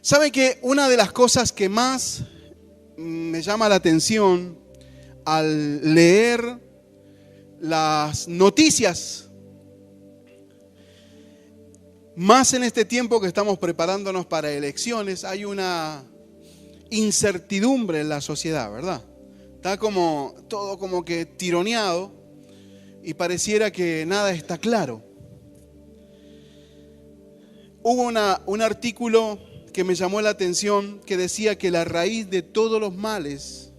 ¿Sabe que una de las cosas que más me llama la atención al leer las noticias, más en este tiempo que estamos preparándonos para elecciones, hay una incertidumbre en la sociedad, ¿verdad? Está como todo como que tironeado y pareciera que nada está claro. Hubo un artículo que me llamó la atención que decía que la raíz de todos los males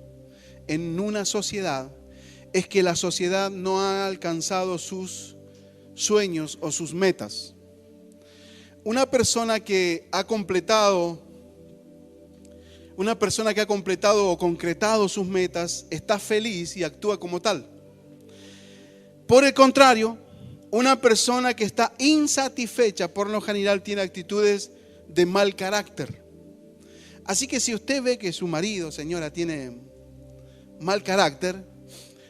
en una sociedad es que la sociedad no ha alcanzado sus sueños o sus metas. Una persona que ha completado o concretado sus metas está feliz y actúa como tal. Por el contrario, una persona que está insatisfecha por lo general tiene actitudes de mal carácter. Así que si usted ve que su marido, señora, tiene mal carácter,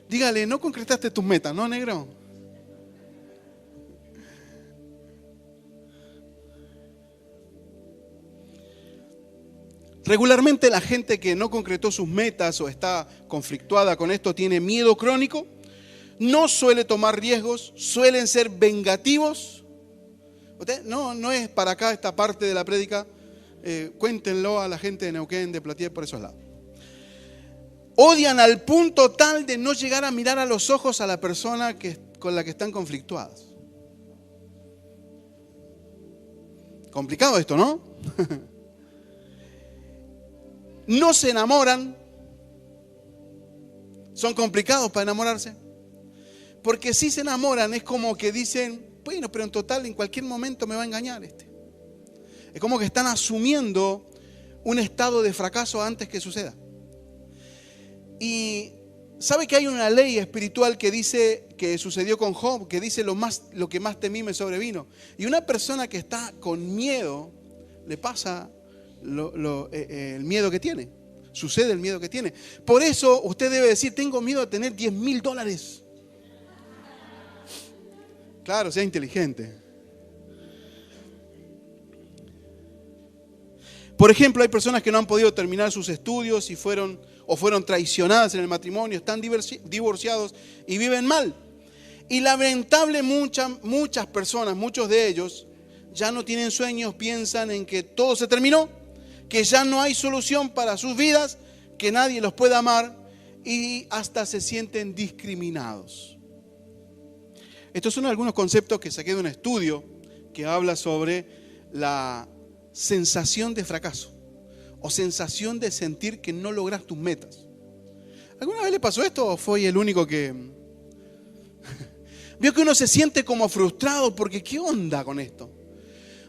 dígale, no concretaste tus metas, ¿no, negro? Regularmente la gente que no concretó sus metas o está conflictuada con esto tiene miedo crónico, no suele tomar riesgos, suelen ser vengativos. ¿Usted? No es para acá esta parte de la prédica, cuéntenlo a la gente de Neuquén, de Platier, por esos lados. Odian al punto tal de no llegar a mirar a los ojos a la persona con la que están conflictuadas. Complicado esto, ¿no? No se enamoran. Son complicados para enamorarse. Porque si se enamoran es como que dicen, bueno, pero en total en cualquier momento me va a engañar este. Es como que están asumiendo un estado de fracaso antes que suceda. Y ¿sabe que hay una ley espiritual que dice, que sucedió con Job, que dice lo que más temí me sobrevino? Y una persona que está con miedo, le pasa el miedo que tiene. Sucede el miedo que tiene. Por eso usted debe decir, tengo miedo de tener $10,000. Claro, sea inteligente. Por ejemplo, hay personas que no han podido terminar sus estudios y fueron traicionadas en el matrimonio, están divorciados y viven mal. Y lamentable muchas personas, muchos de ellos, ya no tienen sueños, piensan en que todo se terminó, que ya no hay solución para sus vidas, que nadie los puede amar y hasta se sienten discriminados. Estos son algunos conceptos que saqué de un estudio que habla sobre la sensación de fracaso o sensación de sentir que no logras tus metas. ¿Alguna vez le pasó esto o fue el único que vio que uno se siente como frustrado porque qué onda con esto?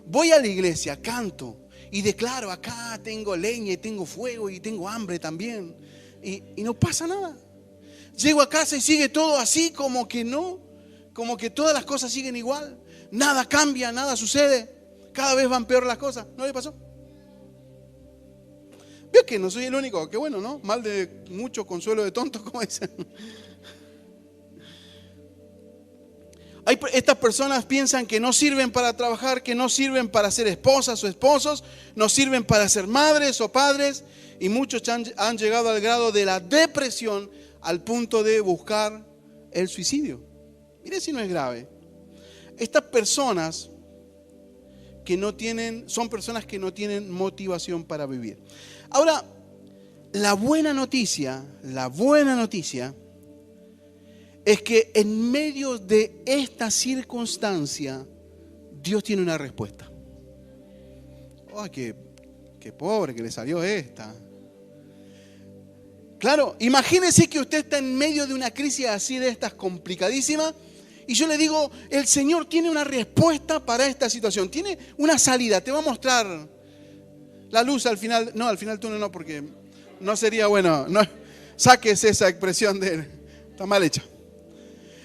Voy a la iglesia, canto y declaro, acá tengo leña y tengo fuego y tengo hambre también y no pasa nada. Llego a casa y sigue todo así como que no, como que todas las cosas siguen igual, nada cambia, nada sucede, cada vez van peor las cosas. ¿No le pasó? Veo que no soy el único, qué bueno, ¿no? Mal de mucho, consuelo de tontos, como dicen. Estas personas piensan que no sirven para trabajar, que no sirven para ser esposas o esposos, no sirven para ser madres o padres, y muchos han llegado al grado de la depresión al punto de buscar el suicidio. Mire si no es grave. Estas personas son personas que no tienen motivación para vivir. Ahora, la buena noticia es que en medio de esta circunstancia, Dios tiene una respuesta. ¡Ay, qué pobre que le salió esta! Claro, imagínese que usted está en medio de una crisis así de estas complicadísimas y yo le digo, el Señor tiene una respuesta para esta situación, tiene una salida, te va a mostrar la luz al final. No, al final tú no, porque no sería bueno. No, saques esa expresión está mal hecha.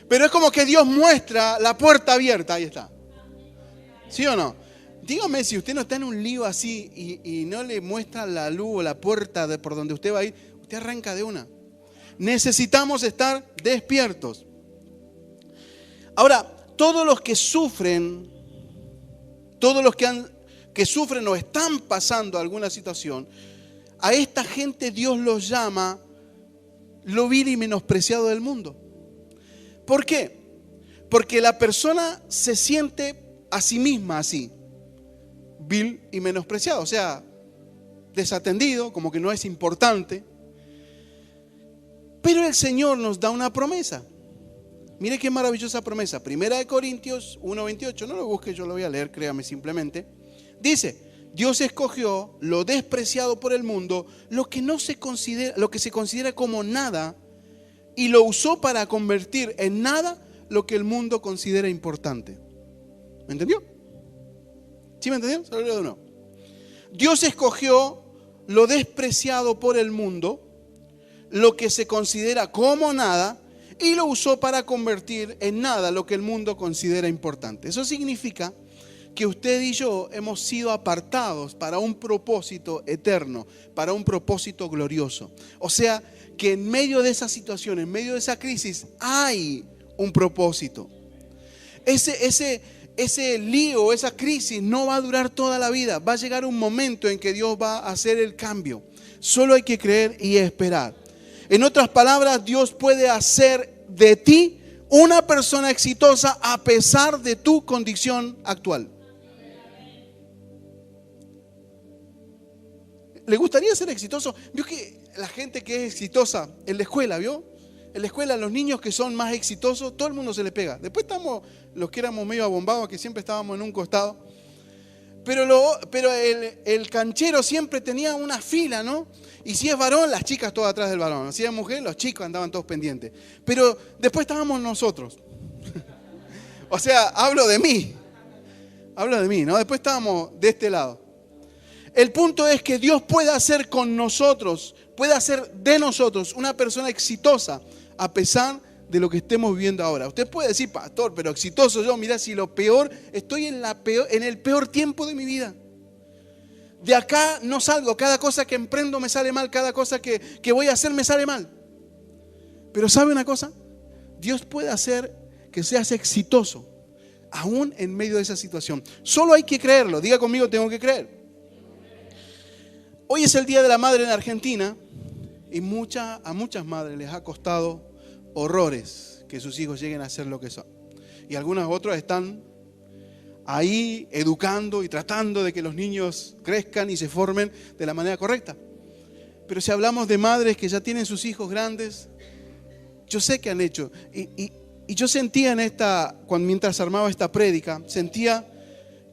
Pero es como que Dios muestra la puerta abierta, ahí está. ¿Sí o no? Dígame si usted no está en un lío así y no le muestra la luz o la puerta por donde usted va a ir, usted arranca de una. Necesitamos estar despiertos. Ahora, todos los que sufren, todos los que que sufren o están pasando alguna situación, a esta gente Dios los llama lo vil y menospreciado del mundo. ¿Por qué? Porque la persona se siente a sí misma así, vil y menospreciado, o sea, desatendido, como que no es importante. Pero el Señor nos da una promesa. Mire qué maravillosa promesa. 1 Corintios 1:28, no lo busque, yo lo voy a leer, créame simplemente. Dice: Dios escogió lo despreciado por el mundo, lo que se considera como nada, y lo usó para convertir en nada lo que el mundo considera importante. ¿Me entendió? ¿Sí me entendió? Se lo leo de nuevo. Dios escogió lo despreciado por el mundo, lo que se considera como nada, y lo usó para convertir en nada lo que el mundo considera importante. Eso significa que usted y yo hemos sido apartados para un propósito eterno, para un propósito glorioso. O sea, que en medio de esa situación, en medio de esa crisis, hay un propósito. Ese lío, esa crisis no va a durar toda la vida. Va a llegar un momento en que Dios va a hacer el cambio. Solo hay que creer y esperar. En otras palabras, Dios puede hacer de ti una persona exitosa a pesar de tu condición actual. ¿Le gustaría ser exitoso? ¿Vio que la gente que es exitosa en la escuela, vio? En la escuela los niños que son más exitosos, todo el mundo se les pega. Después estamos los que éramos medio abombados, que siempre estábamos en un costado. Pero el canchero siempre tenía una fila, ¿no? Y si es varón, las chicas todas atrás del varón. Si es mujer, los chicos andaban todos pendientes. Pero después estábamos nosotros. O sea, hablo de mí, ¿no? Después estábamos de este lado. El punto es que Dios puede hacer con nosotros, puede hacer de nosotros una persona exitosa a pesar de lo que estemos viviendo ahora. Usted puede decir: pastor, pero exitoso yo, mirá, si lo peor, estoy en el peor tiempo de mi vida. De acá no salgo, cada cosa que emprendo me sale mal, cada cosa que voy a hacer me sale mal. Pero ¿sabe una cosa? Dios puede hacer que seas exitoso aún en medio de esa situación. Solo hay que creerlo. Diga conmigo: tengo que creer. Hoy es el Día de la Madre en Argentina y a muchas madres les ha costado horrores que sus hijos lleguen a ser lo que son. Y algunas otras están ahí educando y tratando de que los niños crezcan y se formen de la manera correcta. Pero si hablamos de madres que ya tienen sus hijos grandes, yo sé que han hecho. Y yo sentía mientras armaba esta prédica, sentía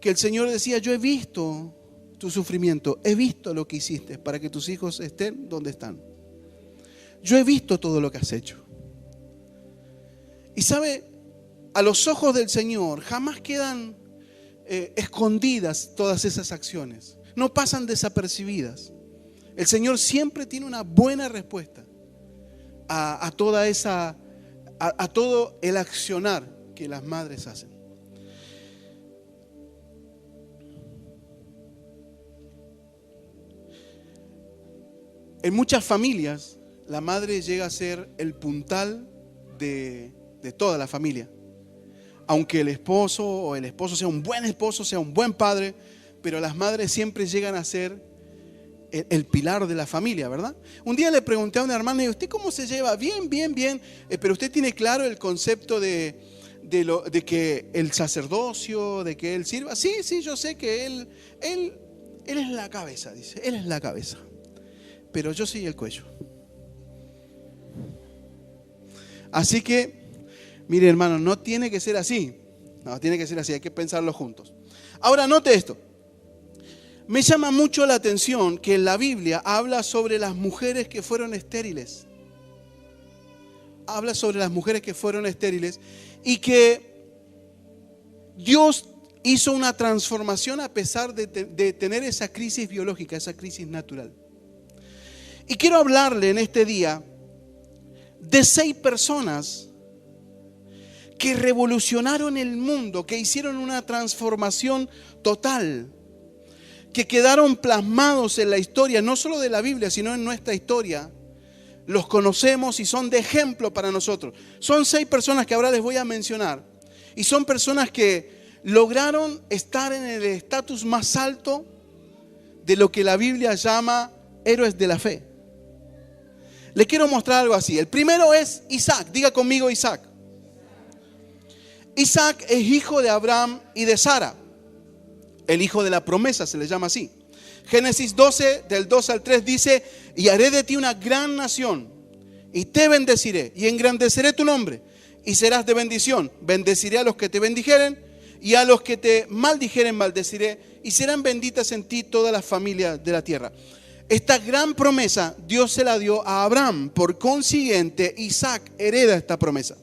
que el Señor decía: yo he visto tu sufrimiento, he visto lo que hiciste para que tus hijos estén donde están. Yo he visto todo lo que has hecho. Y sabe, a los ojos del Señor jamás quedan escondidas todas esas acciones. No pasan desapercibidas. El Señor siempre tiene una buena respuesta a todo el accionar que las madres hacen. En muchas familias, la madre llega a ser el puntal de toda la familia. Aunque el esposo sea un buen esposo, sea un buen padre, pero las madres siempre llegan a ser el pilar de la familia, ¿verdad? Un día le pregunté a una hermana: ¿y usted cómo se lleva? Bien, pero usted tiene claro el concepto de que el sacerdocio, de que él sirva. Sí, yo sé que él es la cabeza, dice, él es la cabeza. Pero yo soy el cuello. Así que, mire, hermano, no tiene que ser así. No, tiene que ser así, hay que pensarlo juntos. Ahora, note esto. Me llama mucho la atención que en la Biblia habla sobre las mujeres que fueron estériles. Habla sobre las mujeres que fueron estériles y que Dios hizo una transformación a pesar de tener esa crisis biológica, esa crisis natural. Y quiero hablarle en este día de 6 personas que revolucionaron el mundo, que hicieron una transformación total, que quedaron plasmados en la historia, no solo de la Biblia, sino en nuestra historia. Los conocemos y son de ejemplo para nosotros. Son 6 personas que ahora les voy a mencionar. Y son personas que lograron estar en el estatus más alto de lo que la Biblia llama héroes de la fe. Les quiero mostrar algo así. El primero es Isaac. Diga conmigo Isaac. Isaac es hijo de Abraham y de Sara. El hijo de la promesa se le llama así. Génesis 12, del 2 al 3 dice: y haré de ti una gran nación, y te bendeciré, y engrandeceré tu nombre, y serás de bendición. Bendeciré a los que te bendijeren, y a los que te maldijeren maldeciré, y serán benditas en ti todas las familias de la tierra. Esta gran promesa Dios se la dio a Abraham. Por consiguiente, Isaac hereda esta promesa.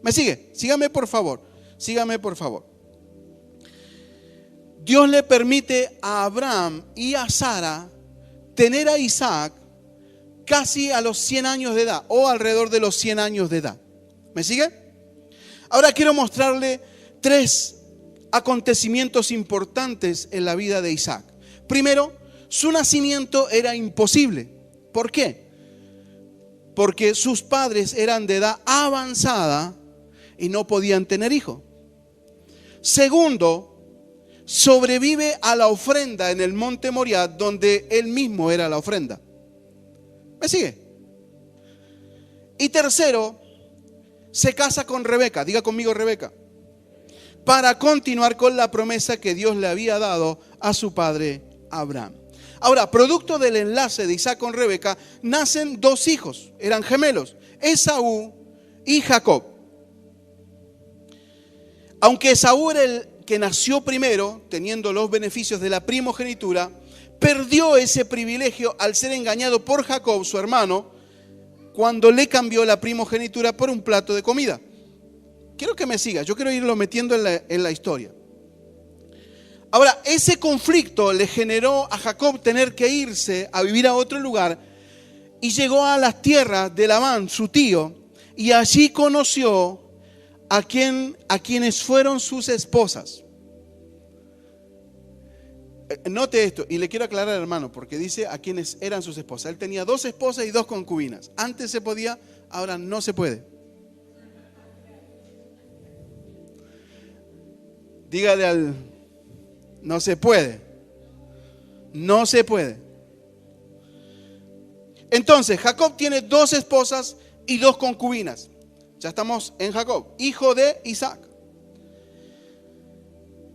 ¿Me sigue? Sígame por favor. Sígame por favor. Dios le permite a Abraham y a Sara tener a Isaac casi a los 100 años de edad, o alrededor de los 100 años de edad. ¿Me sigue? Ahora quiero mostrarle 3 acontecimientos importantes en la vida de Isaac. Primero, su nacimiento era imposible. ¿Por qué? Porque sus padres eran de edad avanzada y no podían tener hijo. Segundo, sobrevive a la ofrenda en el monte Moriah, donde él mismo era la ofrenda. ¿Me sigue? Y tercero, se casa con Rebeca. Diga conmigo Rebeca. Para continuar con la promesa que Dios le había dado a su padre Abraham. Ahora, producto del enlace de Isaac con Rebeca, nacen 2 hijos. Eran gemelos, Esaú y Jacob. Aunque Esaú era el que nació primero, teniendo los beneficios de la primogenitura, perdió ese privilegio al ser engañado por Jacob, su hermano, cuando le cambió la primogenitura por un plato de comida. Quiero que me siga, yo quiero irlo metiendo en la historia. Ahora, ese conflicto le generó a Jacob tener que irse a vivir a otro lugar, y llegó a las tierras de Labán, su tío, y allí conoció a quienes fueron sus esposas. Note esto, y le quiero aclarar, hermano, porque dice a quienes eran sus esposas. Él tenía 2 esposas y 2 concubinas. Antes se podía, ahora no se puede. Dígale al... No se puede. No se puede. Entonces, Jacob tiene 2 esposas y 2 concubinas. Ya estamos en Jacob, hijo de Isaac.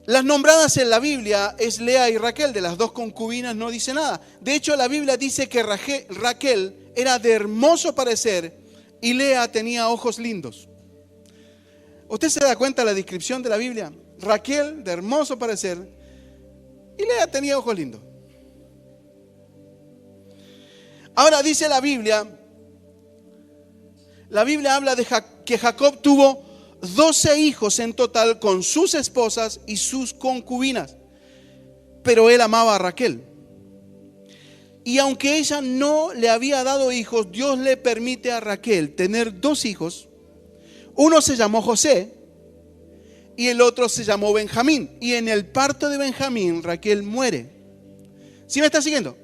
Las nombradas en la Biblia es Lea y Raquel. De las 2 concubinas no dice nada. De hecho, la Biblia dice que Raquel era de hermoso parecer y Lea tenía ojos lindos. ¿Usted se da cuenta de la descripción de la Biblia? Raquel, de hermoso parecer, y Lea tenía ojos lindos. Ahora dice la Biblia habla de que Jacob tuvo 12 hijos en total con sus esposas y sus concubinas, pero él amaba a Raquel. Y aunque ella no le había dado hijos, Dios le permite a Raquel tener 2 hijos. Uno se llamó José y el otro se llamó Benjamín. Y en el parto de Benjamín, Raquel muere. ¿Sí me está siguiendo?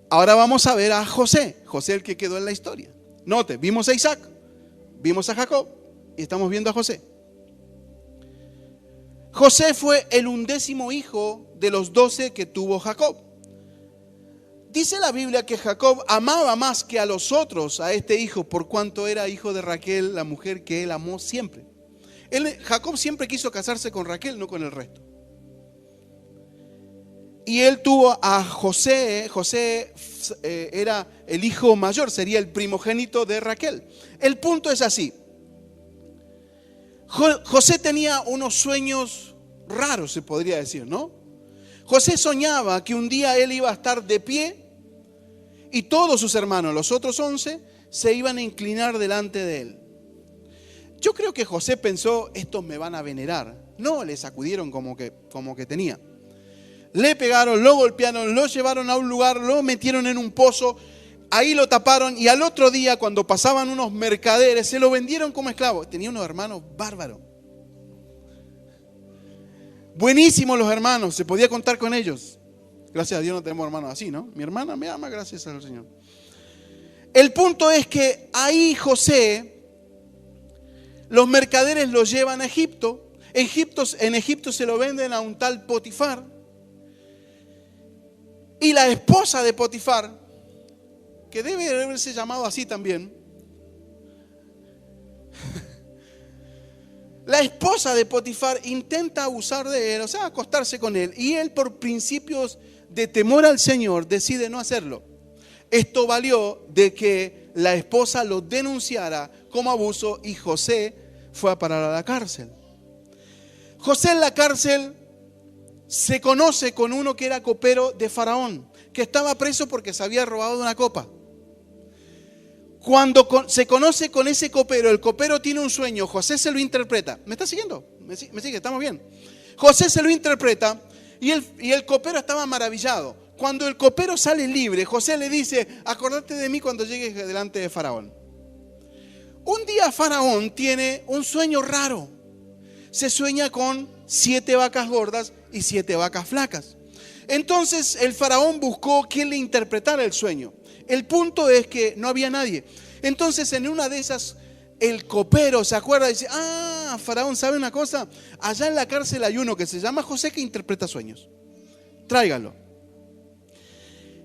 Ahora vamos a ver a José. José, el que quedó en la historia. Note, vimos a Isaac, vimos a Jacob y estamos viendo a José. José fue el 11º hijo de los 12 que tuvo Jacob. Dice la Biblia que Jacob amaba más que a los otros a este hijo, por cuanto era hijo de Raquel, la mujer que él amó siempre. Jacob siempre quiso casarse con Raquel, no con el resto. Y él tuvo a José. José era el hijo mayor, sería el primogénito de Raquel. El punto es así. José tenía unos sueños raros, se podría decir, ¿no? José soñaba que un día él iba a estar de pie y todos sus hermanos, los otros 11, se iban a inclinar delante de él. Yo creo que José pensó, estos me van a venerar. No, le sacudieron como que tenía. Le pegaron, lo golpearon, lo llevaron a un lugar, lo metieron en un pozo, ahí lo taparon y al otro día cuando pasaban unos mercaderes se lo vendieron como esclavo. Tenía unos hermanos bárbaros. Buenísimos los hermanos, se podía contar con ellos. Gracias a Dios no tenemos hermanos así, ¿no? Mi hermana me ama, gracias al Señor. El punto es que ahí José, los mercaderes lo llevan a Egipto, En Egipto se lo venden a un tal Potifar. Y la esposa de Potifar, que debe haberse llamado así también, la esposa de Potifar intenta abusar de él, o sea, acostarse con él. Y él, por principios de temor al Señor, decide no hacerlo. Esto valió de que la esposa lo denunciara como abuso y José fue a parar a la cárcel. José en la cárcel se conoce con uno que era copero de Faraón, que estaba preso porque se había robado una copa. Cuando se conoce con ese copero, el copero tiene un sueño, José se lo interpreta. ¿Me está siguiendo? ¿Me sigue? ¿Estamos bien? José se lo interpreta y el copero estaba maravillado. Cuando el copero sale libre, José le dice: acordate de mí cuando llegues delante de Faraón. Un día Faraón tiene un sueño raro. Se sueña con 7 vacas gordas y 7 vacas flacas. Entonces el Faraón buscó quien le interpretara el sueño. El punto es que no había nadie. Entonces en una de esas el copero se acuerda y dice: Faraón, ¿sabe una cosa? Allá en la cárcel hay uno que se llama José que interpreta sueños. Tráiganlo.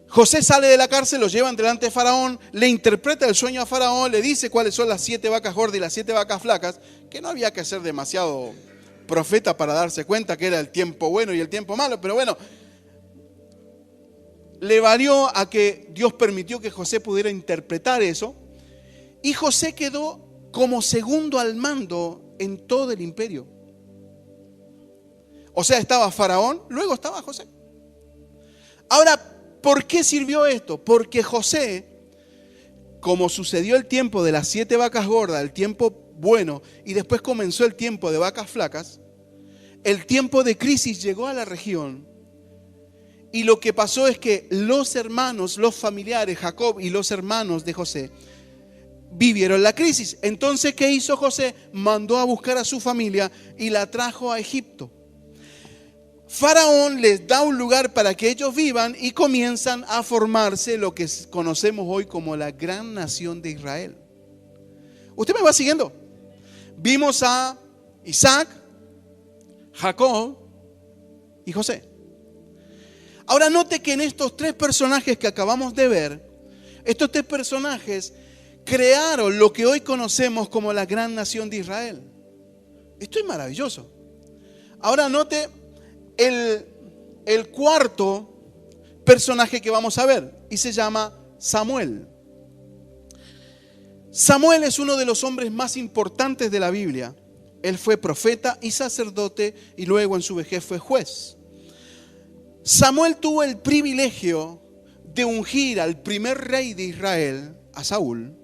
José sale de la cárcel, lo llevan delante de Faraón, le interpreta el sueño a Faraón, le dice cuáles son las 7 vacas gordas y las 7 vacas flacas, que no había que ser demasiado profeta para darse cuenta que era el tiempo bueno y el tiempo malo, pero bueno, le valió a que Dios permitió que José pudiera interpretar eso, y José quedó como segundo al mando en todo el imperio. O sea, estaba Faraón, luego estaba José. Ahora, ¿por qué sirvió esto? Porque José, como sucedió el tiempo de las 7 vacas gordas, el tiempo bueno, y después comenzó el tiempo de vacas flacas, el tiempo de crisis llegó a la región. Y lo que pasó es que los hermanos, los familiares, Jacob y los hermanos de José, vivieron la crisis. Entonces, ¿qué hizo José? Mandó a buscar a su familia y la trajo a Egipto. Faraón les da un lugar para que ellos vivan y comienzan a formarse lo que conocemos hoy como la gran nación de Israel. ¿Usted me va siguiendo? Vimos a Isaac, Jacob y José. Ahora note que en estos 3 personajes que acabamos de ver, estos 3 personajes crearon lo que hoy conocemos como la gran nación de Israel. Esto es maravilloso. Ahora note el cuarto personaje que vamos a ver, y se llama Samuel. Samuel es uno de los hombres más importantes de la Biblia. Él fue profeta y sacerdote y luego en su vejez fue juez. Samuel tuvo el privilegio de ungir al primer rey de Israel, a Saúl,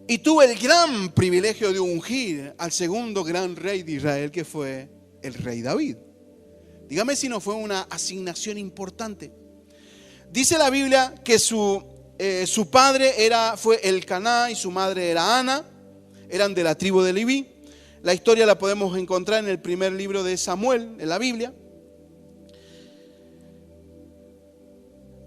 y tuvo el gran privilegio de ungir al segundo gran rey de Israel, que fue el rey David. Dígame si no fue una asignación importante. Dice la Biblia que su padre fue Elcaná y su madre era Ana. Eran de la tribu de Leví. La historia la podemos encontrar en el primer libro de Samuel, en la Biblia.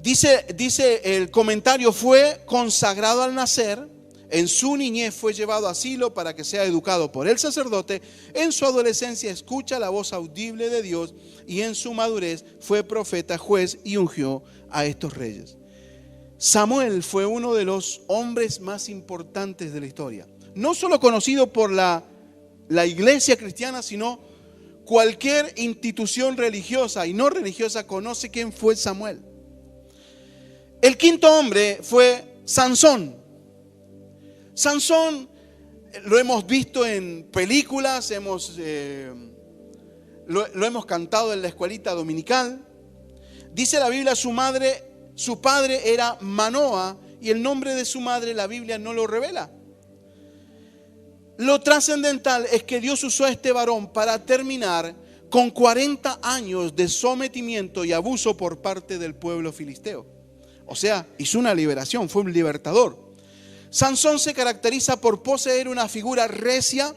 Dice el comentario: fue consagrado al nacer. En su niñez fue llevado a Silo para que sea educado por el sacerdote. En su adolescencia escucha la voz audible de Dios y en su madurez fue profeta, juez y ungió a estos reyes. Samuel fue uno de los hombres más importantes de la historia. No solo conocido por la iglesia cristiana, sino cualquier institución religiosa y no religiosa conoce quién fue Samuel. El quinto hombre fue Sansón. Sansón lo hemos visto en películas, lo hemos cantado en la escuelita dominical. Dice la Biblia, su padre era Manoa y el nombre de su madre la Biblia no lo revela. Lo trascendental es que Dios usó a este varón para terminar con 40 años de sometimiento y abuso por parte del pueblo filisteo. O sea, hizo una liberación, fue un libertador. Sansón se caracteriza por poseer una figura recia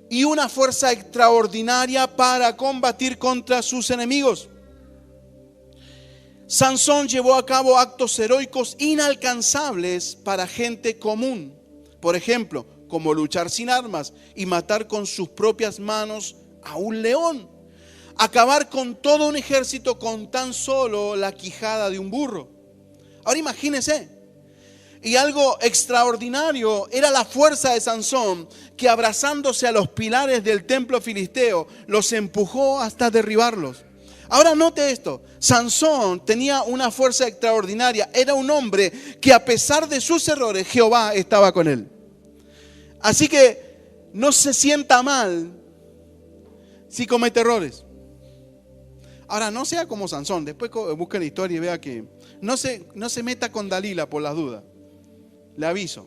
y una fuerza extraordinaria para combatir contra sus enemigos. Sansón llevó a cabo actos heroicos inalcanzables para gente común. Por ejemplo, como luchar sin armas y matar con sus propias manos a un león. Acabar con todo un ejército con tan solo la quijada de un burro. Ahora imagínense. Y algo extraordinario era la fuerza de Sansón, que abrazándose a los pilares del templo filisteo, los empujó hasta derribarlos. Ahora note esto, Sansón tenía una fuerza extraordinaria, era un hombre que a pesar de sus errores, Jehová estaba con él. Así que no se sienta mal si comete errores. Ahora no sea como Sansón, después busque la historia y vea que no se meta con Dalila por las dudas. Le aviso.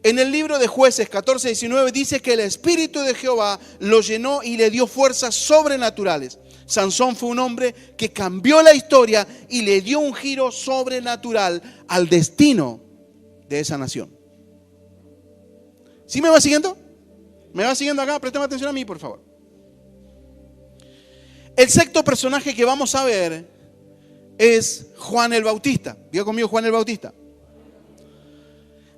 En el libro de Jueces 14:19 dice que el Espíritu de Jehová lo llenó y le dio fuerzas sobrenaturales. Sansón fue un hombre que cambió la historia y le dio un giro sobrenatural al destino de esa nación. ¿Sí me va siguiendo? ¿Me va siguiendo acá? Préstame atención a mí, por favor. El sexto personaje que vamos a ver es Juan el Bautista. Diga conmigo Juan el Bautista.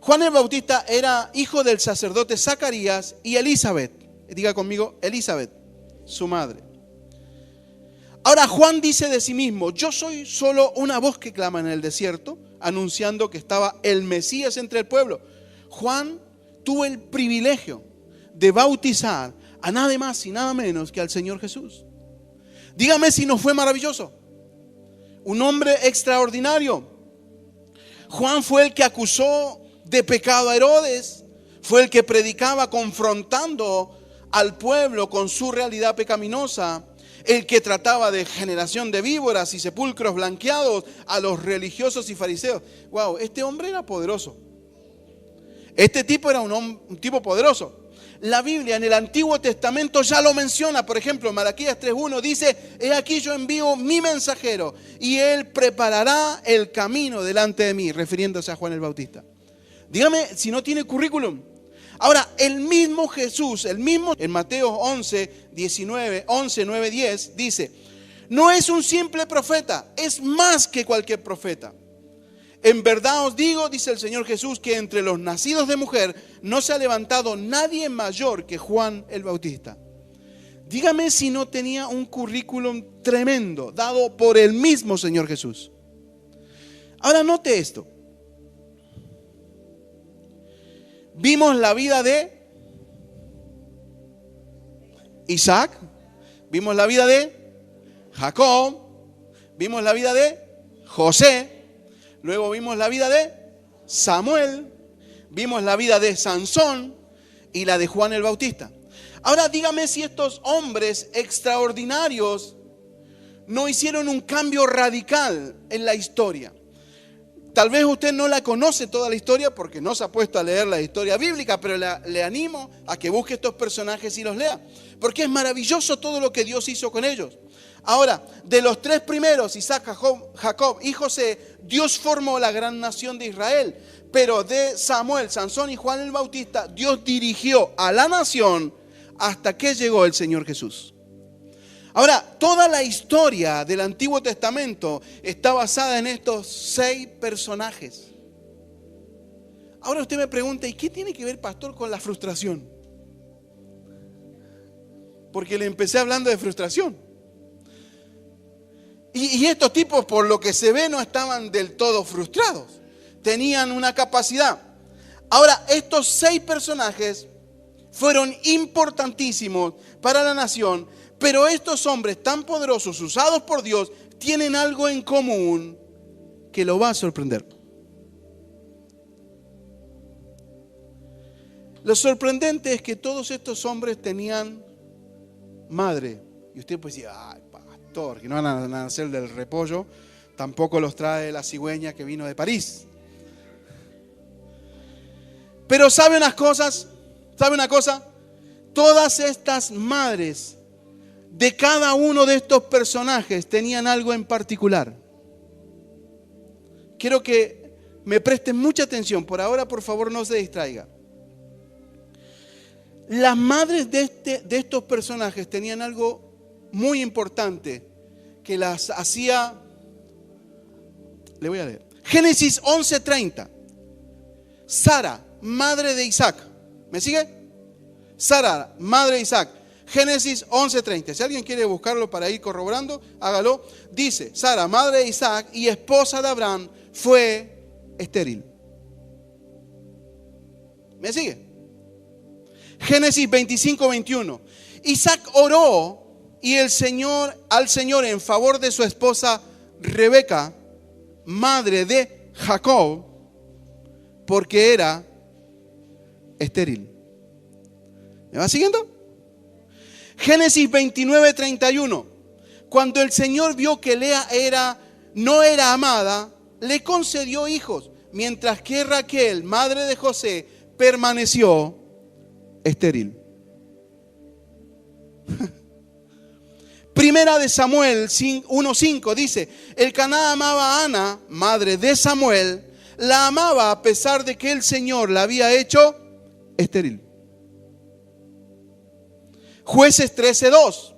Juan el Bautista era hijo del sacerdote Zacarías y Elizabeth. Diga conmigo, Elizabeth, su madre. Ahora Juan dice de sí mismo: yo soy solo una voz que clama en el desierto, anunciando que estaba el Mesías entre el pueblo. Juan tuvo el privilegio de bautizar a nada más y nada menos que al Señor Jesús. Dígame si no fue maravilloso. Un hombre extraordinario. Juan fue el que acusó de pecado a Herodes, fue el que predicaba confrontando al pueblo con su realidad pecaminosa, el que trataba de generación de víboras y sepulcros blanqueados a los religiosos y fariseos. Wow, este hombre era poderoso. Este tipo era un tipo poderoso. La Biblia en el Antiguo Testamento ya lo menciona. Por ejemplo, Malaquías 3:1 dice: he aquí yo envío mi mensajero y él preparará el camino delante de mí, refiriéndose a Juan el Bautista. Dígame si no tiene currículum. Ahora, el mismo Jesús, en Mateo 11, 9, 10, dice: no es un simple profeta, es más que cualquier profeta. En verdad os digo, dice el Señor Jesús, que entre los nacidos de mujer no se ha levantado nadie mayor que Juan el Bautista. Dígame si no tenía un currículum tremendo dado por el mismo Señor Jesús. Ahora note esto. Vimos la vida de Isaac, vimos la vida de Jacob, vimos la vida de José. Luego vimos la vida de Samuel, vimos la vida de Sansón y la de Juan el Bautista. Ahora dígame si estos hombres extraordinarios no hicieron un cambio radical en la historia. Tal vez usted no la conoce toda la historia porque no se ha puesto a leer la historia bíblica, pero le animo a que busque estos personajes y los lea, porque es maravilloso todo lo que Dios hizo con ellos. Ahora, de los tres primeros, Isaac, Jacob y José, Dios formó la gran nación de Israel. Pero de Samuel, Sansón y Juan el Bautista, Dios dirigió a la nación hasta que llegó el Señor Jesús. Ahora, toda la historia del Antiguo Testamento está basada en estos 6 personajes. Ahora usted me pregunta: ¿y qué tiene que ver, pastor, con la frustración? Porque le empecé hablando de frustración. Y estos tipos, por lo que se ve, no estaban del todo frustrados. Tenían una capacidad. Ahora, estos 6 personajes fueron importantísimos para la nación, pero estos hombres tan poderosos, usados por Dios, tienen algo en común que lo va a sorprender. Lo sorprendente es que todos estos hombres tenían madre. Y usted puede decir: ay, pastor, que no van a nacer del repollo, tampoco los trae la cigüeña que vino de París. Pero ¿sabe unas cosas? ¿Sabe una cosa? Todas estas madres de cada uno de estos personajes tenían algo en particular. Quiero que me presten mucha atención. Por ahora, por favor, no se distraiga. Las madres de estos personajes tenían algo muy importante que las hacía. Le voy a leer. Génesis 11:30. Sara, madre de Isaac, ¿Me sigue? Sara, madre de Isaac. Génesis 11:30. Si alguien quiere buscarlo para ir corroborando, hágalo. Dice, Sara, madre de Isaac y esposa de Abraham, fue estéril. ¿Me sigue? Génesis 25:21. Isaac oró y al Señor en favor de su esposa Rebeca, madre de Jacob, porque era estéril. ¿Me va siguiendo? Génesis 29:31. Cuando el Señor vio que Lea no era amada, le concedió hijos, mientras que Raquel, madre de José, permaneció estéril. Primera de Samuel 1:5 dice, Elcaná amaba a Ana, madre de Samuel, la amaba a pesar de que el Señor la había hecho estéril. Jueces 13:2.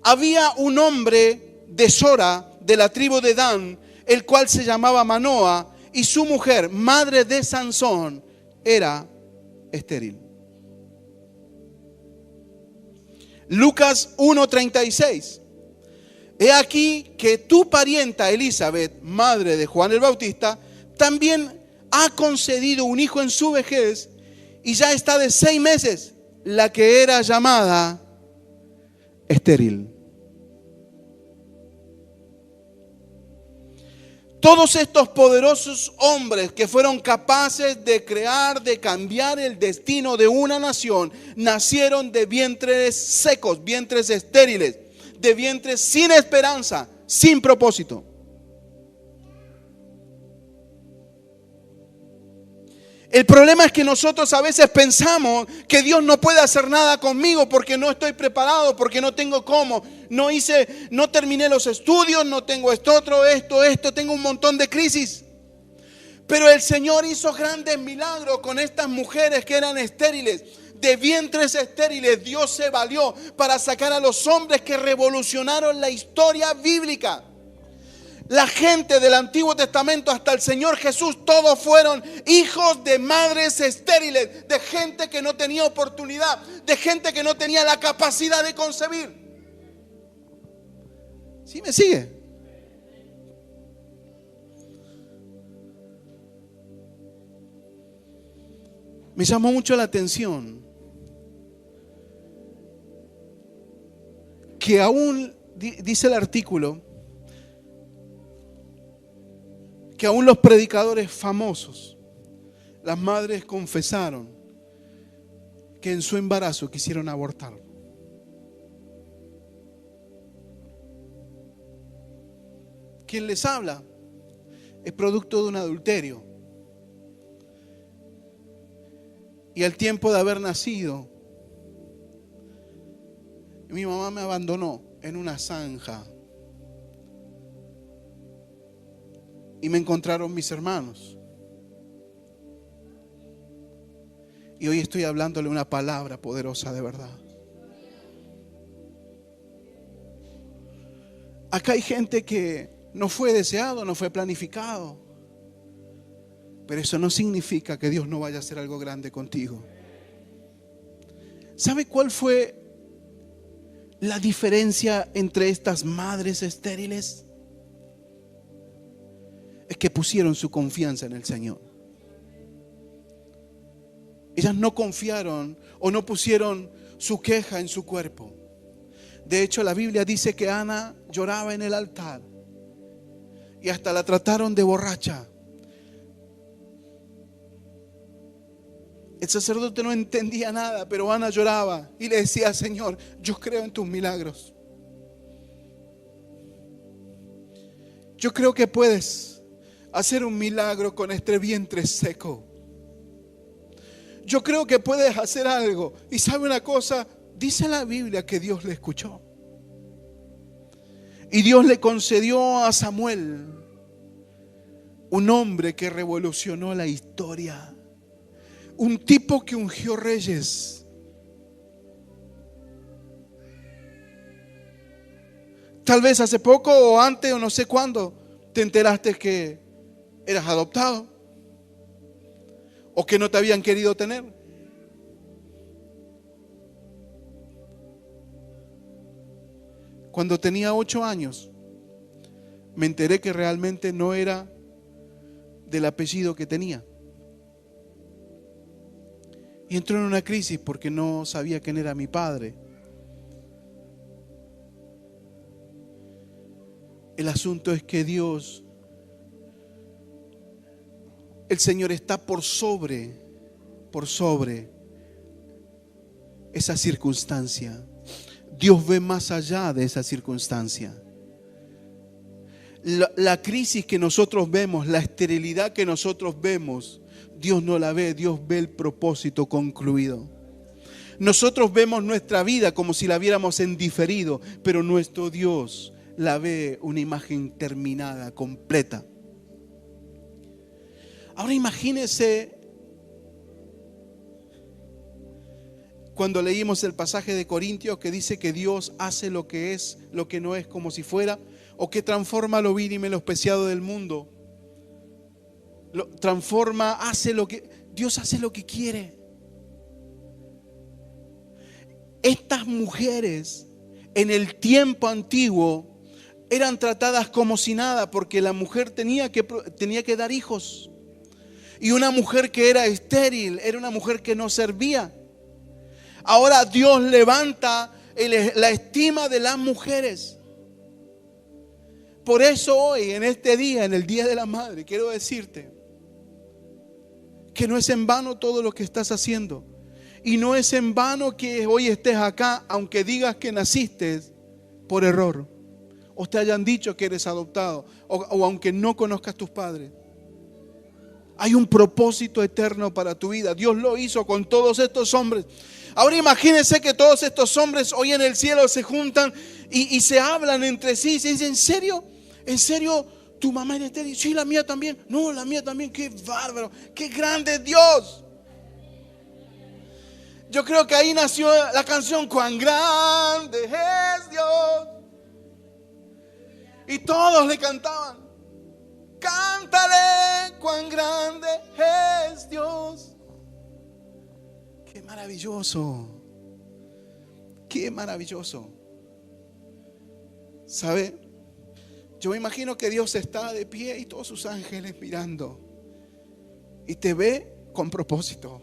Había un hombre de Sora, de la tribu de Dan, el cual se llamaba Manoa, y su mujer, madre de Sansón, era estéril. Lucas 1:36. He aquí que tu parienta Elizabeth, madre de Juan el Bautista, también ha concedido un hijo en su vejez, y ya está de 6 meses, la que era llamada estéril. Todos estos poderosos hombres que fueron capaces de crear, de cambiar el destino de una nación, nacieron de vientres secos, vientres estériles, de vientres sin esperanza, sin propósito. El problema es que nosotros a veces pensamos que Dios no puede hacer nada conmigo porque no estoy preparado, porque no tengo cómo. No terminé los estudios, no tengo esto, tengo un montón de crisis. Pero el Señor hizo grandes milagros con estas mujeres que eran estériles. De vientres estériles Dios se valió para sacar a los hombres que revolucionaron la historia bíblica. La gente del Antiguo Testamento hasta el Señor Jesús, todos fueron hijos de madres estériles, de gente que no tenía oportunidad, de gente que no tenía la capacidad de concebir. ¿Sí me sigue? Me llamó mucho la atención que aún, dice el artículo, que aún los predicadores famosos, las madres confesaron que en su embarazo quisieron abortarlo. Quien les habla es producto de un adulterio. Y al tiempo de haber nacido, mi mamá me abandonó en una zanja. Y me encontraron mis hermanos. Y hoy estoy hablándole una palabra poderosa de verdad. Acá hay gente que no fue deseado, no fue planificado. Pero eso no significa que Dios no vaya a hacer algo grande contigo. ¿Sabe cuál fue la diferencia entre estas madres estériles? Es que pusieron su confianza en el Señor. Ellas no confiaron o no pusieron su queja en su cuerpo. De hecho, la Biblia dice que Ana lloraba en el altar y hasta la trataron de borracha. El sacerdote no entendía nada, pero Ana lloraba y le decía: Señor, yo creo en tus milagros. Yo creo que puedes hacer un milagro con este vientre seco. Yo creo que puedes hacer algo. Y sabe una cosa, dice la Biblia que Dios le escuchó. Y Dios le concedió a Samuel, un hombre que revolucionó la historia. Un tipo que ungió reyes. Tal vez hace poco o antes o no sé cuándo te enteraste que eras adoptado o que no te habían querido tener. Cuando tenía 8 años, me enteré que realmente no era del apellido que tenía. Y entró en una crisis porque no sabía quién era mi padre. El asunto es que Dios, el Señor está por sobre esa circunstancia. Dios ve más allá de esa circunstancia. La crisis que nosotros vemos, la esterilidad que nosotros vemos, Dios no la ve, Dios ve el propósito concluido. Nosotros vemos nuestra vida como si la viéramos en diferido, pero nuestro Dios la ve una imagen terminada, completa. Ahora imagínese cuando leímos el pasaje de Corintios que dice que Dios hace lo que es, lo que no es, como si fuera, o que transforma lo vil y menospreciado del mundo. Dios hace lo que quiere. Estas mujeres en el tiempo antiguo eran tratadas como si nada, porque la mujer tenía que dar hijos. Y una mujer que era estéril era una mujer que no servía. Ahora Dios levanta la estima de las mujeres. Por eso hoy, en este día, en el Día de la Madre, quiero decirte que no es en vano todo lo que estás haciendo. Y no es en vano que hoy estés acá, aunque digas que naciste por error, o te hayan dicho que eres adoptado, o aunque no conozcas tus padres. Hay un propósito eterno para tu vida. Dios lo hizo con todos estos hombres. Ahora imagínense que todos estos hombres hoy en el cielo se juntan y se hablan entre sí y se dicen: ¿en serio? ¿En serio tu mamá era estéril? Sí, la mía también. No, la mía también. Qué bárbaro, qué grande es Dios. Yo creo que ahí nació la canción Cuán grande es Dios. Y todos le cantaban: cántale, cuán grande es Dios. Qué maravilloso. Qué maravilloso. ¿Sabe? Yo me imagino que Dios está de pie y todos sus ángeles mirando. Y te ve con propósito.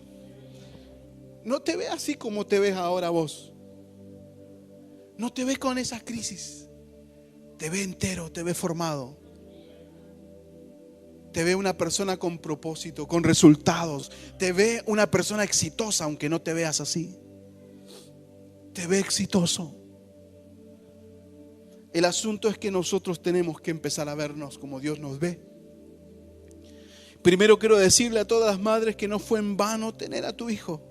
No te ve así como te ves ahora vos. No te ve con esa crisis. Te ve entero, te ve formado. Te ve una persona con propósito, con resultados. Te ve una persona exitosa, aunque no te veas así. Te ve exitoso. El asunto es que nosotros tenemos que empezar a vernos como Dios nos ve. Primero quiero decirle a todas las madres que no fue en vano tener a tu hijo.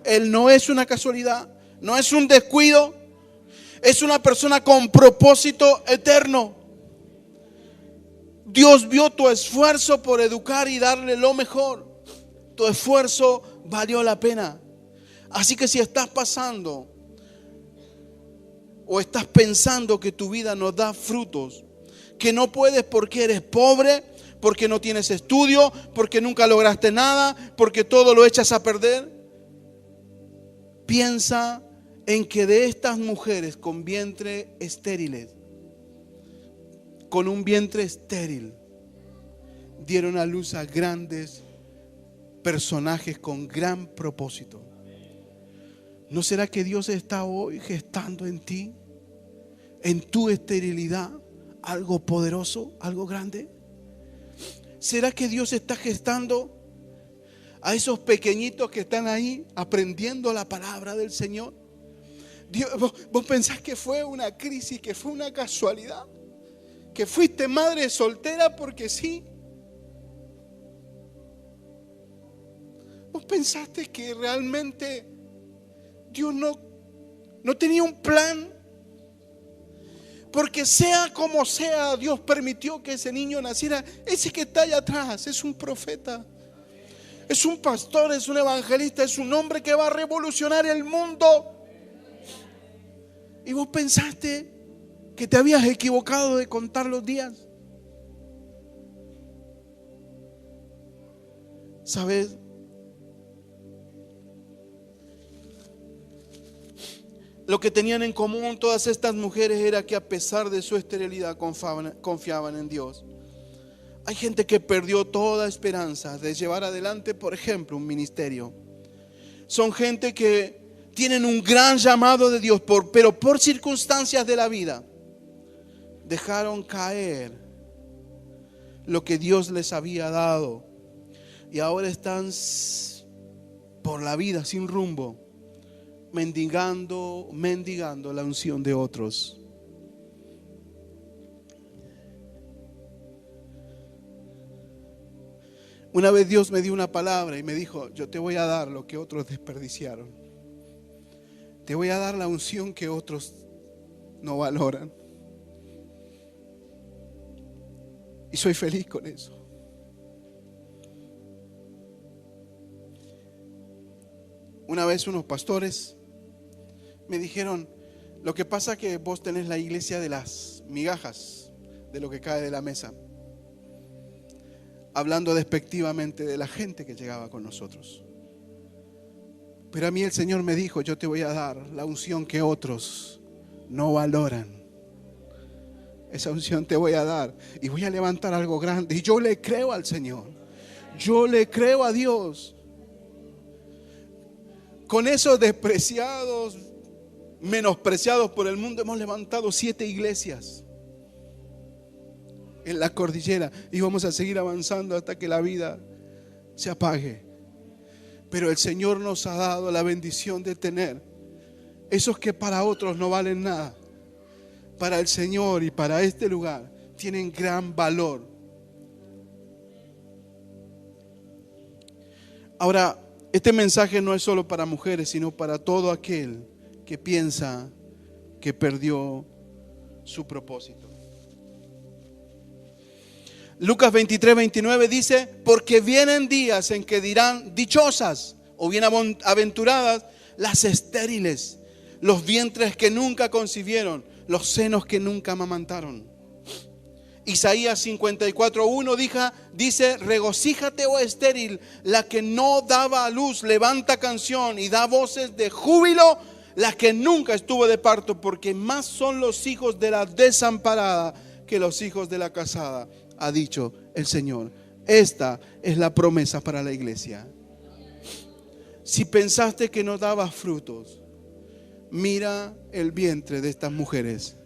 Él no es una casualidad, no es un descuido. Es una persona con propósito eterno. Dios vio tu esfuerzo por educar y darle lo mejor. Tu esfuerzo valió la pena. Así que si estás pasando o estás pensando que tu vida no da frutos, que no puedes porque eres pobre, porque no tienes estudio, porque nunca lograste nada, porque todo lo echas a perder, piensa en que de estas mujeres con vientre estériles, con un vientre estéril, dieron a luz a grandes personajes con gran propósito. ¿No será que Dios está hoy gestando en ti, en tu esterilidad, algo poderoso, algo grande? ¿Será que Dios está gestando a esos pequeñitos que están ahí aprendiendo la palabra del Señor? ¿Vos pensás que fue una crisis, que fue una casualidad? ¿Que fuiste madre soltera porque sí? ¿Vos pensaste que realmente Dios no tenía un plan? Porque sea como sea, Dios permitió que ese niño naciera. Ese que está allá atrás es un profeta, es un pastor, es un evangelista, es un hombre que va a revolucionar el mundo. ¿Y vos pensaste que te habías equivocado de contar los días? ¿Sabes? Lo que tenían en común todas estas mujeres era que a pesar de su esterilidad confiaban en Dios. Hay gente que perdió toda esperanza de llevar adelante, por ejemplo, un ministerio. Son gente que tienen un gran llamado de Dios, pero por circunstancias de la vida dejaron caer lo que Dios les había dado. Y ahora están por la vida sin rumbo, mendigando la unción de otros. Una vez Dios me dio una palabra y me dijo: yo te voy a dar lo que otros desperdiciaron. Te voy a dar la unción que otros no valoran. Y soy feliz con eso. Una vez unos pastores me dijeron: lo que pasa es que vos tenés la iglesia de las migajas, de lo que cae de la mesa. Hablando despectivamente de la gente que llegaba con nosotros. Pero a mí el Señor me dijo: yo te voy a dar la unción que otros no valoran. Esa unción te voy a dar y voy a levantar algo grande. Y yo le creo al Señor. Yo le creo a Dios. Con esos despreciados, menospreciados por el mundo, hemos levantado 7 iglesias en la cordillera y vamos a seguir avanzando hasta que la vida se apague. Pero el Señor nos ha dado la bendición de tener esos que para otros no valen nada. Para el Señor y para este lugar tienen gran valor. Ahora, este mensaje no es solo para mujeres, sino para todo aquel que piensa que perdió su propósito. Lucas 23:29 dice: porque vienen días en que dirán: dichosas o bienaventuradas las estériles, los vientres que nunca concibieron, los senos que nunca amamantaron. Isaías 54:1 dice: regocíjate, oh estéril, la que no daba a luz, levanta canción y da voces de júbilo, la que nunca estuvo de parto, porque más son los hijos de la desamparada que los hijos de la casada, ha dicho el Señor. Esta es la promesa para la iglesia. Si pensaste que no daba frutos, mira el vientre de estas mujeres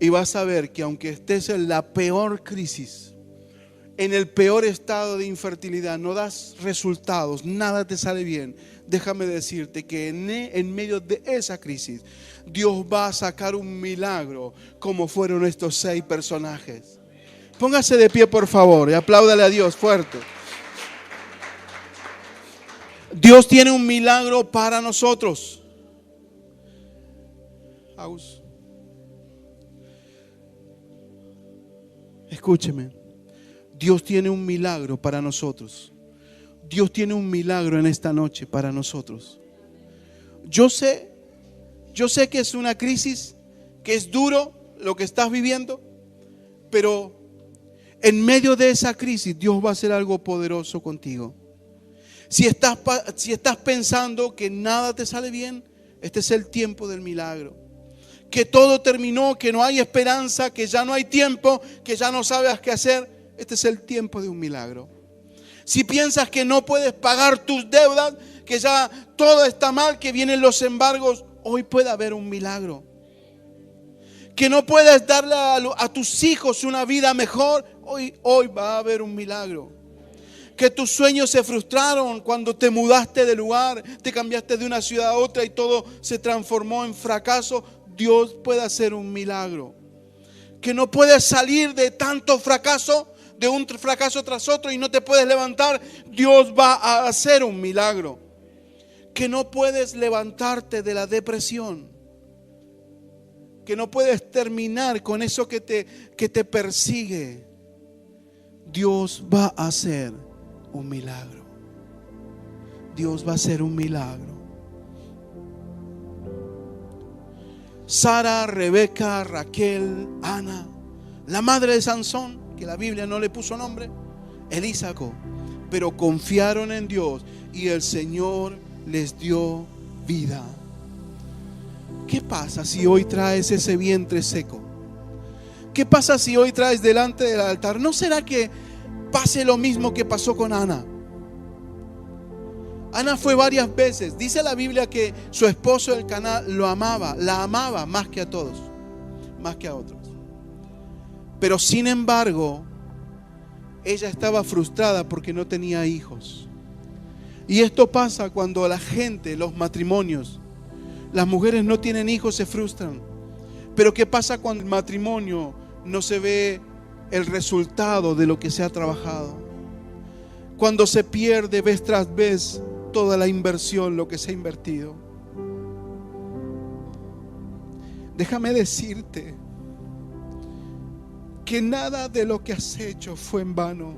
y vas a ver que aunque estés en la peor crisis, en el peor estado de infertilidad, no das resultados, nada te sale bien, déjame decirte que en medio de esa crisis Dios va a sacar un milagro, como fueron estos 6 personajes. Póngase de pie, por favor, y apláudale a Dios fuerte. Dios tiene un milagro para nosotros. Escúcheme. Dios tiene un milagro para nosotros. Dios tiene un milagro en esta noche para nosotros. Yo sé que es una crisis, que es duro lo que estás viviendo, pero en medio de esa crisis Dios va a hacer algo poderoso contigo. Si estás pensando que nada te sale bien, este es el tiempo del milagro. Que todo terminó, que no hay esperanza, que ya no hay tiempo, que ya no sabes qué hacer, este es el tiempo de un milagro. Si piensas que no puedes pagar tus deudas, que ya todo está mal, que vienen los embargos, hoy puede haber un milagro. Que no puedes darle a tus hijos una vida mejor, hoy va a haber un milagro. Que tus sueños se frustraron cuando te mudaste de lugar, te cambiaste de una ciudad a otra y todo se transformó en fracaso, Dios puede hacer un milagro. Que no puedes salir de tanto fracaso, de un fracaso tras otro y no te puedes levantar, Dios va a hacer un milagro. Que no puedes levantarte de la depresión, que no puedes terminar con eso que te persigue, Dios va a hacer un milagro. Dios va a hacer un milagro. Sara, Rebeca, Raquel, Ana, la madre de Sansón, que la Biblia no le puso nombre, Elisa, pero confiaron en Dios y el Señor les dio vida. ¿qué pasa si hoy traes ese vientre seco? ¿Qué pasa si hoy traes delante del altar? ¿No será que pase lo mismo que pasó con Ana? Ana fue varias veces. Dice la Biblia que su esposo Elcaná la amaba más que a todos, más que a otros. Pero sin embargo, ella estaba frustrada porque no tenía hijos. Y esto pasa cuando la gente, los matrimonios, las mujeres no tienen hijos, se frustran. Pero ¿qué pasa cuando el matrimonio no se ve el resultado de lo que se ha trabajado? Cuando se pierde vez tras vez toda la inversión, lo que se ha invertido. Déjame decirte que nada de lo que has hecho fue en vano.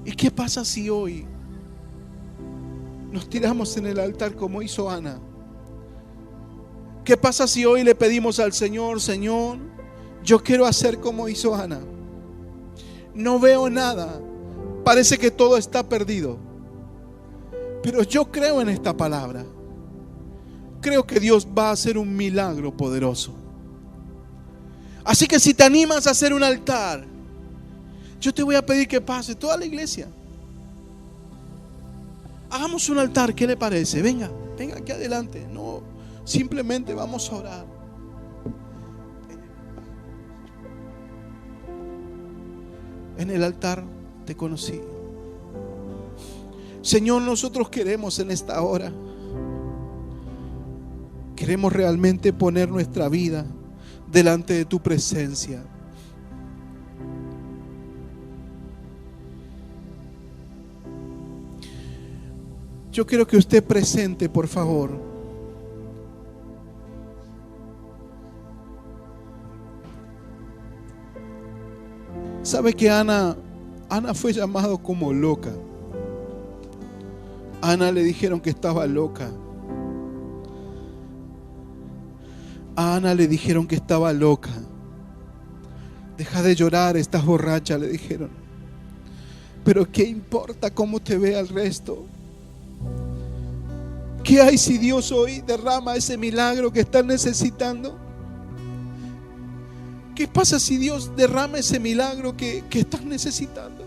¿Y qué pasa si hoy nos tiramos en el altar como hizo Ana? ¿Qué pasa si hoy le pedimos al Señor: Señor, yo quiero hacer como hizo Ana? No veo nada, parece que todo está perdido, pero yo creo en esta palabra. Creo que Dios va a hacer un milagro poderoso. Así que si te animas a hacer un altar, yo te voy a pedir que pase toda la iglesia. Hagamos un altar, ¿qué le parece? Venga aquí adelante. No, simplemente vamos a orar. En el altar te conocí. Señor, nosotros queremos en esta hora, queremos realmente poner nuestra vida delante de tu presencia. Yo quiero que usted presente, por favor. ¿Sabe que Ana fue llamada como loca? A Ana le dijeron que estaba loca. A Ana le dijeron que estaba loca. Deja de llorar, estás borracha, le dijeron. Pero ¿qué importa cómo te vea el resto? ¿Qué hay si Dios hoy derrama ese milagro que estás necesitando? ¿Qué pasa si Dios derrama ese milagro que estás necesitando?